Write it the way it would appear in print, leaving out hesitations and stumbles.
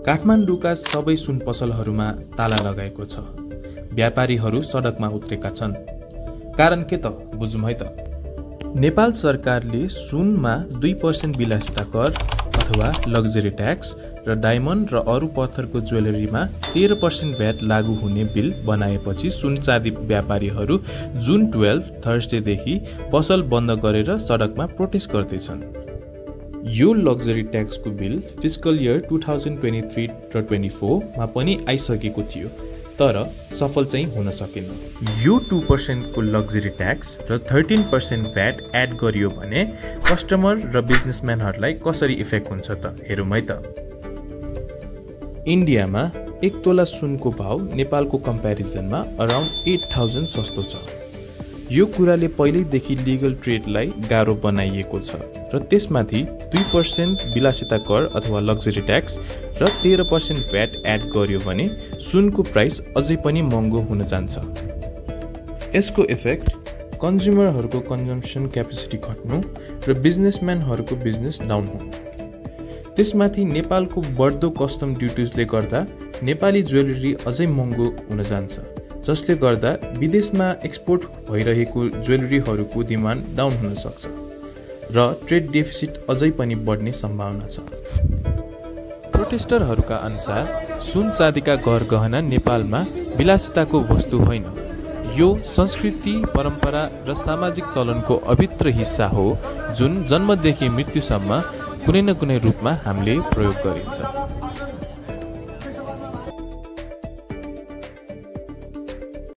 काठमाडौँका सबै सुन पसलहरूमा ताला लगाएको छ। व्यापारीहरू सडकमा उत्रेका छन्। कारण के त बुझौँ है त। नेपाल सरकारले सुनमा 2% विलासिता कर अथवा लग्जरी ट्याक्स र डायमन्ड र अरू पत्थरको ज्वेलरीमा 13% भ्याट लागू हुने बिल बनाएपछि सुन चाँदी व्यापारीहरू जुन 12 थर्सडेदेखि पसल बन्द गरेर सडकमा प्रोटेस्ट गर्दैछन्। यो लग्जरी ट्याक्सको बिल फिस्कल इयर 2023 र 24 मा पनि आइसकेको थियो, तर सफल चाहिँ हुन सकेन। यो 2% को लग्जरी ट्याक्स र 13% भ्याट एड गरियो भने कस्टमर र बिजनेसम्यानहरूलाई कसरी इफेक्ट हुन्छ त हेरौँ है त। इन्डियामा 1 तोला सुनको भाव नेपालको कम्प्यारिजनमा अराउन्ड 8000 सस्तो छ। यो कुराले पहिल्यैदेखि लिगल ट्रेडलाई गाह्रो बनाइएको छ र त्यसमाथि 2% विलासिता कर अथवा लग्जरी ट्याक्स र 13% भ्याट एड गर्यो भने सुनको प्राइस अझै पनि महँगो हुन जान्छ। यसको इफेक्ट कन्ज्युमरहरूको कन्जम्सन क्यापेसिटी घट्नु र बिजनेसम्यानहरूको बिजनेस डाउन हुनु। त्यसमाथि नेपालको बढ्दो कस्टम ड्युटिजले गर्दा नेपाली ज्वेलरी अझै महँगो हुन जान्छ, जसले गर्दा विदेशमा एक्सपोर्ट भइरहेको ज्वेलरीहरूको डिमान्ड डाउन हुन सक्छ र ट्रेड डेफिसिट अझै पनि बढ्ने सम्भावना छ। प्रोटेस्टरहरूका अनुसार सुन चाँदीका गहना नेपालमा विलासिताको वस्तु होइन, यो संस्कृति, परम्परा र सामाजिक चलनको अभित्र हिस्सा हो जुन जन्मदेखि मृत्युसम्म कुनै न कुनै रूपमा हामीले प्रयोग गरिन्छ।